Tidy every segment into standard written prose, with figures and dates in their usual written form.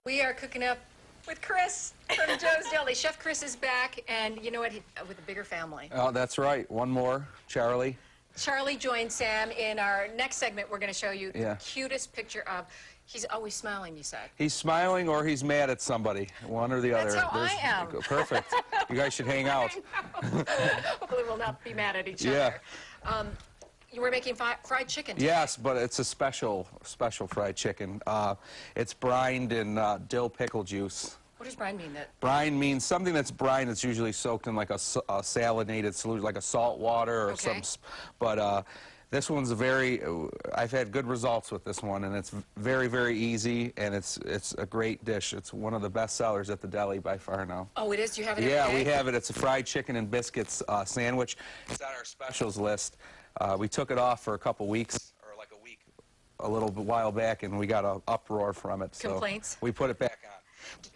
We are cooking up with Chris from Joe's Deli. Chef Chris is back, and you know what? With a bigger family. Oh, that's right. One more, Charlie. Charlie joined Sam. In our next segment, we're going to show you the cutest picture of. He's always smiling, you said. He's smiling or he's mad at somebody, one or the other. That's how I am. Perfect. You guys should hang out. Hopefully we'll not be mad at each other. You were making fried chicken today. Yes, but it's a special fried chicken. It's brined in dill pickle juice. What does brine mean? Brine means something that's brine that's usually soaked in like a salinated solution, like a salt water or but this one's I've had good results with this one, and it's very, very easy, and it's a great dish. It's one of the best sellers at the deli by far now. Oh, it is? Do you have it every day? Yeah, we have it. It's a fried chicken and biscuits sandwich. It's on our specials list. We took it off for a couple weeks, or like a week, a little while back, and we got an uproar from it. Complaints? So we put it back on.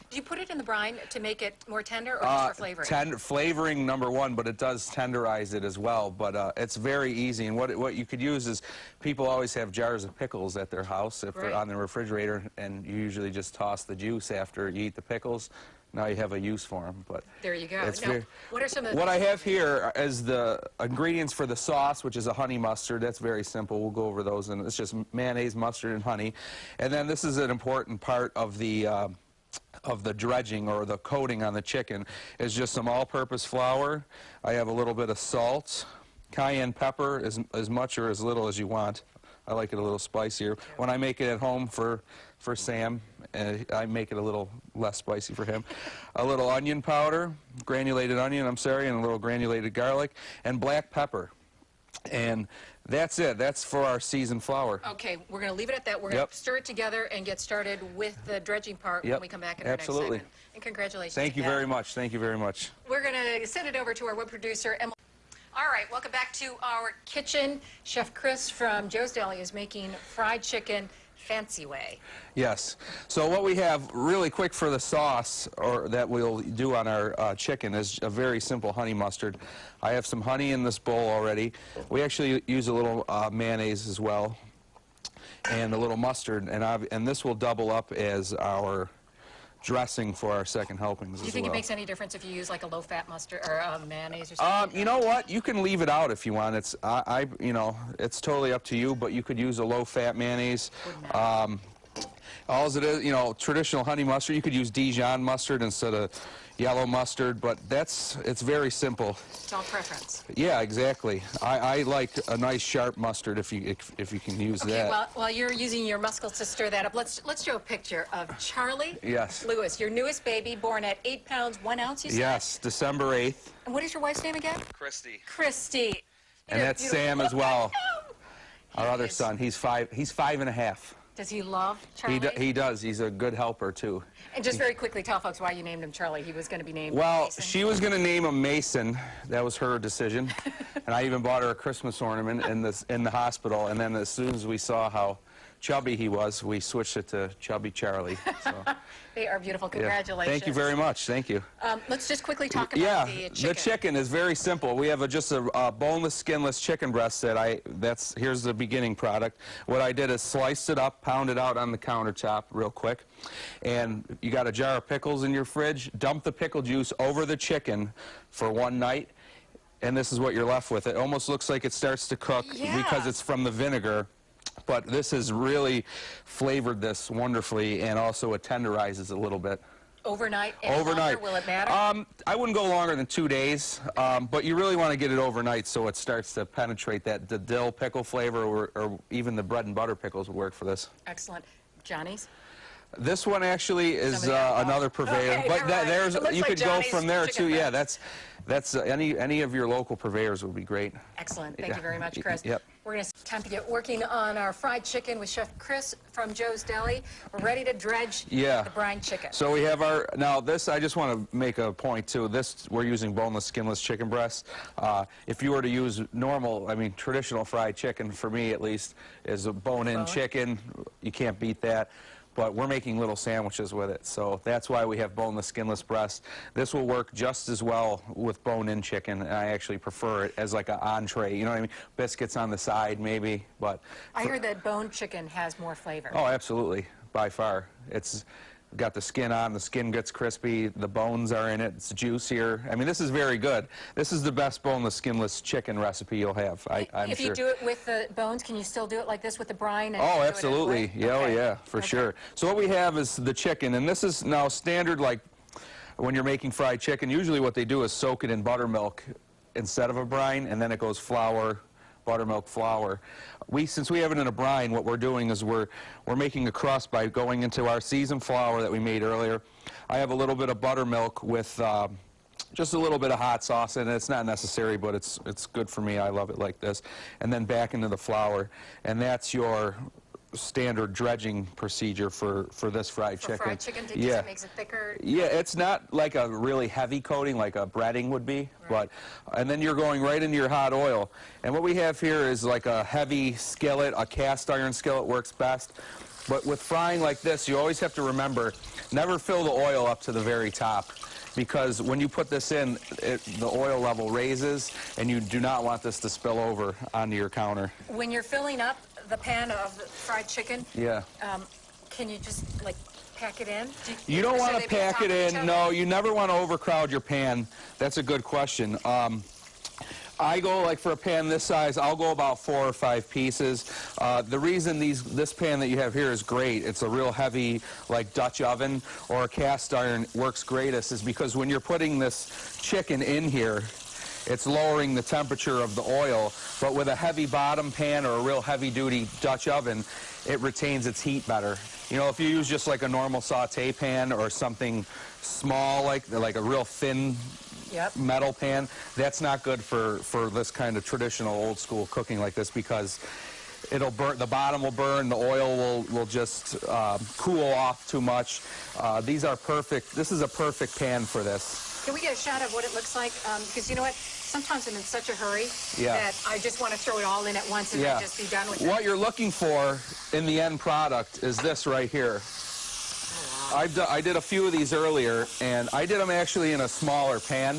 Do you put it in the brine to make it more tender, or just for flavoring? Flavoring, number one, but it does tenderize it as well. But it's very easy, and what you could use is, people always have jars of pickles at their house if they're on the refrigerator, and you usually just toss the juice after you eat the pickles. Now you have a use for them. But there you go. Now, what are some of what I have here is the ingredients for the sauce, which is a honey mustard. That's very simple. We'll go over those, and it's just mayonnaise, mustard, and honey. And then this is an important part of the dredging, or the coating on the chicken, is just some all-purpose flour. I have a little bit of salt, cayenne pepper, as much or as little as you want. I like it a little spicier. When I make it at home for Sam, I make it a little less spicy for him. A little onion powder, granulated onion, I'm sorry, and a little granulated garlic, and black pepper. And that's it. That's for our seasoned flour. Okay, we're going to leave it at that. We're going to stir it together and get started with the dredging part when we come back in our next segment. And congratulations. Thank you very much. Thank you very much. We're going to send it over to our web producer, Emily. All right, welcome back to our kitchen. Chef Chris from Joe's Deli is making fried chicken fancy way. Yes. So what we have really quick for the sauce, or that we'll do on our chicken, is a very simple honey mustard. I have some honey in this bowl already. We actually use a little mayonnaise as well, and a little mustard, and this will double up as our dressing for our second helpings. Do you think it makes any difference if you use like a low-fat mustard or mayonnaise or something? You know what? You can leave it out if you want. It's it's totally up to you. But you could use a low-fat mayonnaise. All it is, traditional honey mustard. You could use Dijon mustard instead of yellow mustard, but it's very simple. It's all preference. Yeah, exactly. I like a nice sharp mustard if you can use that. Okay, while you're using your muscles to stir that up, let's show a picture of Charlie Lewis, your newest baby, born at 8 pounds 1 ounce, you said? Yes, December 8th. And what is your wife's name again? Christy. Christy. And that's Sam as well. Our other son. He's 5.5. Does he love Charlie? He does. He's a good helper, too. And just very quickly, tell folks why you named him Charlie. He was going to be named Mason. She was going to name him Mason. That was her decision. And I even bought her a Christmas ornament in the hospital. And then as soon as we saw how chubby he was, we switched it to Chubby Charlie. So. They are beautiful. Congratulations. Thank you very much. Thank you. Let's just quickly talk about the chicken. The chicken is very simple. We have just a boneless, skinless chicken breast that here's the beginning product. What I did is sliced it up, pounded out on the countertop real quick. And you got a jar of pickles in your fridge. Dump the pickle juice over the chicken for one night. And this is what you're left with. It almost looks like it starts to cook because it's from the vinegar. But this has really flavored this wonderfully, and also it tenderizes a little bit. Overnight? Longer, will it matter? I wouldn't go longer than 2 days, but you really want to get it overnight so it starts to penetrate the dill pickle flavor, or even the bread and butter pickles would work for this. Excellent. Johnny's? This one actually is another purveyor, but you could go from there too. Yeah, that's any of your local purveyors would be great. Excellent. Thank you very much, Chris. We're going to time to get working on our fried chicken with Chef Chris from Joe's Deli. We're ready to dredge the brine chicken. So we have now this, I just want to make a point too. This, we're using boneless, skinless chicken breast. If you were to use traditional fried chicken, for me at least, is a bone-in chicken. You can't beat that. But we're making little sandwiches with it, so that's why we have boneless, skinless breast. This will work just as well with bone-in chicken, and I actually prefer it as like an entree. You know what I mean? Biscuits on the side, maybe. But I heard that bone chicken has more flavor. Oh, absolutely, by far. got the skin on, the skin gets crispy, the bones are in it, it's juicier. I mean, this is very good. This is the best boneless, skinless chicken recipe you'll have, I'm If sure. you do it with the bones, can you still do it like this with the brine? And Oh, do it absolutely. another way? Yeah, Okay. oh, yeah, for sure. So what we have is the chicken, and this is now standard, like when you're making fried chicken, usually what they do is soak it in buttermilk instead of a brine, and then it goes flour, buttermilk, flour. Since we have it in a brine, what we're doing is we're making a crust by going into our seasoned flour that we made earlier. I have a little bit of buttermilk with just a little bit of hot sauce in it. It's not necessary, but it's good for me. I love it like this. And then back into the flour, and that's your standard dredging procedure for this fried chicken. For fried chicken, because yeah. it makes it thicker? Yeah, it's not like a really heavy coating like a breading would be, right. And then you're going right into your hot oil. And what we have here is like a heavy skillet, a cast iron skillet works best. But with frying like this, you always have to remember, never fill the oil up to the very top, because when you put this in, the oil level raises, and you do not want this to spill over onto your counter. When you're filling up the pan of the fried chicken, yeah. Can you just like pack it in? You don't want to pack it in. No, you never want to overcrowd your pan. That's a good question. I go, like for a pan this size, I'll go about 4 or 5 pieces. The reason this pan that you have here is great, it's a real heavy, like Dutch oven or a cast iron works greatest, is because when you're putting this chicken in here, it's lowering the temperature of the oil, but with a heavy bottom pan or a real heavy-duty Dutch oven, it retains its heat better. You know, if you use just like a normal saute pan or something small, like a real thin metal pan, that's not good for this kind of traditional old-school cooking like this, because it'll burn, the bottom will burn, the oil will just cool off too much. These are perfect. This is a perfect pan for this. Can we get a shot of what it looks like? Because you know what? Sometimes I'm in such a hurry that I just want to throw it all in at once and then just be done with it. What you're looking for in the end product is this right here. Oh, wow. I did a few of these earlier, and I did them actually in a smaller pan,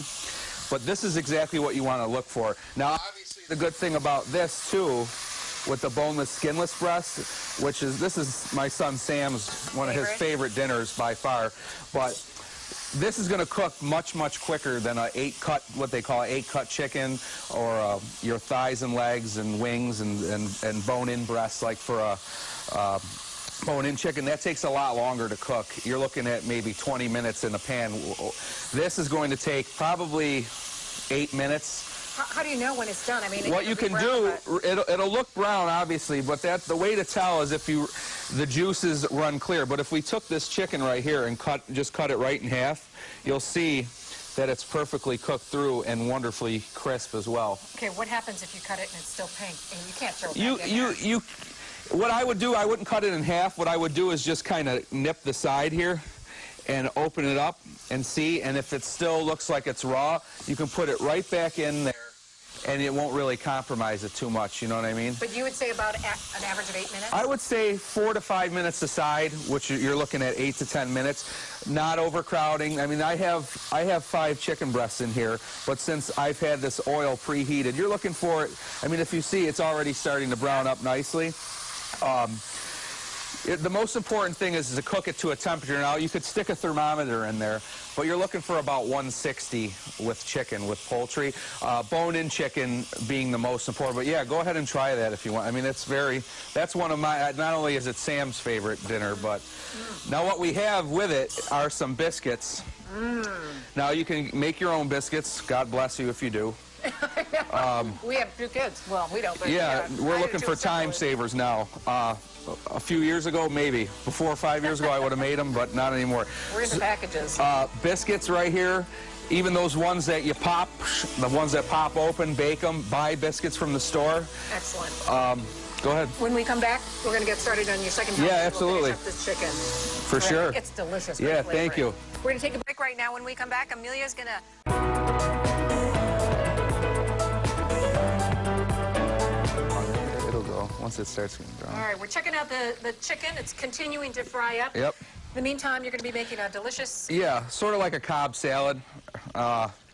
but this is exactly what you want to look for. Now, obviously, the good thing about this, too, with the boneless, skinless breast, this is my son Sam's, one of his favorite dinners by far, but this is going to cook much, much quicker than a 8-cut, what they call an 8-cut chicken, or your thighs and legs and wings and bone-in breasts, like for a bone-in chicken. That takes a lot longer to cook. You're looking at maybe 20 minutes in a pan. This is going to take probably 8 minutes. How do you know when it's done? I mean, what you can do, it'll look brown, obviously, but the way to tell is if the juices run clear. But if we took this chicken right here and just cut it right in half, you'll see that it's perfectly cooked through and wonderfully crisp as well. Okay, what happens if you cut it and it's still pink and you can't throw it back in there? What I would do, I wouldn't cut it in half. What I would do is just kind of nip the side here and open it up and see, and if it still looks like it's raw, you can put it right back in there, and it won't really compromise it too much, you know what I mean? But you would say about an average of 8 minutes? I would say 4 to 5 minutes aside, which you're looking at 8 to 10 minutes, not overcrowding. I mean, I have 5 chicken breasts in here, but since I've had this oil preheated, you're looking for it. I mean, if you see, it's already starting to brown up nicely. The most important thing is to cook it to a temperature. Now, you could stick a thermometer in there, but you're looking for about 160 with chicken, with poultry. Bone-in chicken being the most important. But, yeah, go ahead and try that if you want. I mean, that's one of my, not only is it Sam's favorite dinner, but now what we have with it are some biscuits. Now, you can make your own biscuits. God bless you if you do. We have 2 kids. Well, we don't. But yeah, we're looking for time savers now. A few years ago, maybe. 4 or 5 years ago, I would have made them, but not anymore. We're into packages. Biscuits right here. Even those ones that you pop, the ones that pop open, bake them, buy biscuits from the store. Excellent. Go ahead. When we come back, we're going to get started on your second topic. Yeah, absolutely. We'll finish up this chicken. For sure. It's delicious. Yeah, thank you. We're going to take a break right now. When we come back, Amelia's going to... Once it starts getting brown. All right, we're checking out the chicken. It's continuing to fry up. Yep. In the meantime, you're going to be making a delicious... Yeah, sort of like a Cobb salad.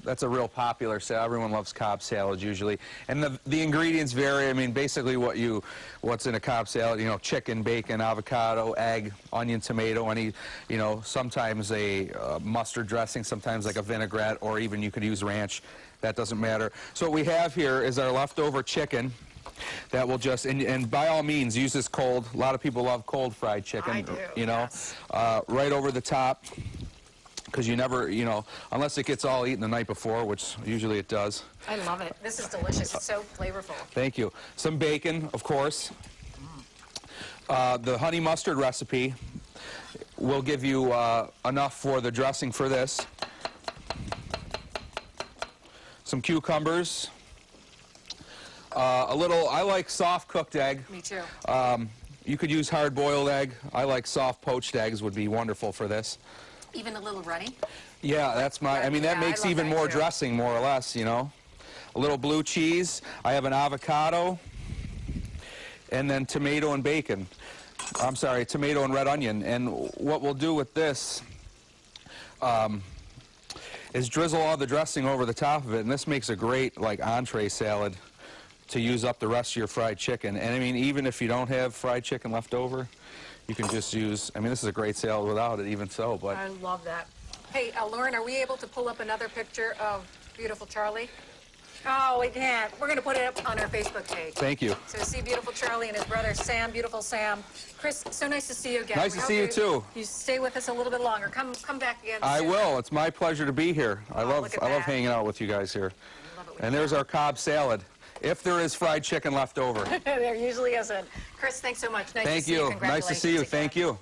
That's a real popular salad. Everyone loves Cobb salad usually. And the ingredients vary. I mean, basically what's in a Cobb salad, you know, chicken, bacon, avocado, egg, onion, tomato, any, you know, sometimes a mustard dressing, sometimes like a vinaigrette, or even you could use ranch. That doesn't matter. So what we have here is our leftover chicken that will just, and by all means, use this cold. A lot of people love cold fried chicken. I do, you know, yes. right over the top. Because you never, you know, unless it gets all eaten the night before, which usually it does. I love it. This is delicious. It's so flavorful. Thank you. Some bacon, of course. The honey mustard recipe will give you enough for the dressing for this. Some cucumbers. A little, I like soft cooked egg. Me too. You could use hard boiled egg. I like soft poached eggs would be wonderful for this. Even a little runny? Yeah, that's my, I mean, that Yeah, makes I love even that more too. dressing, more or less, you know. A little blue cheese. I have an avocado. And then tomato and bacon. I'm sorry, tomato and red onion. And what we'll do with this is drizzle all the dressing over the top of it. And this makes a great, like, entree salad to use up the rest of your fried chicken. And, I mean, even if you don't have fried chicken left over, you can just use, I mean, this is a great salad without it, even so, but... I love that. Hey, Lauren, are we able to pull up another picture of beautiful Charlie? Oh, we can't. We're going to put it up on our Facebook page. Thank you. So see beautiful Charlie and his brother Sam, beautiful Sam. Chris, so nice to see you again. Nice to see you, too. You stay with us a little bit longer. Come back again I soon. will. It's my pleasure to be here. I love look at I love that. hanging out with you guys here. Love it when And you there's our Cobb salad, if there is fried chicken left over. There usually isn't. Chris, thanks so much. Nice Thank to see you. you. Nice to see you. Congratulations Thank again. you.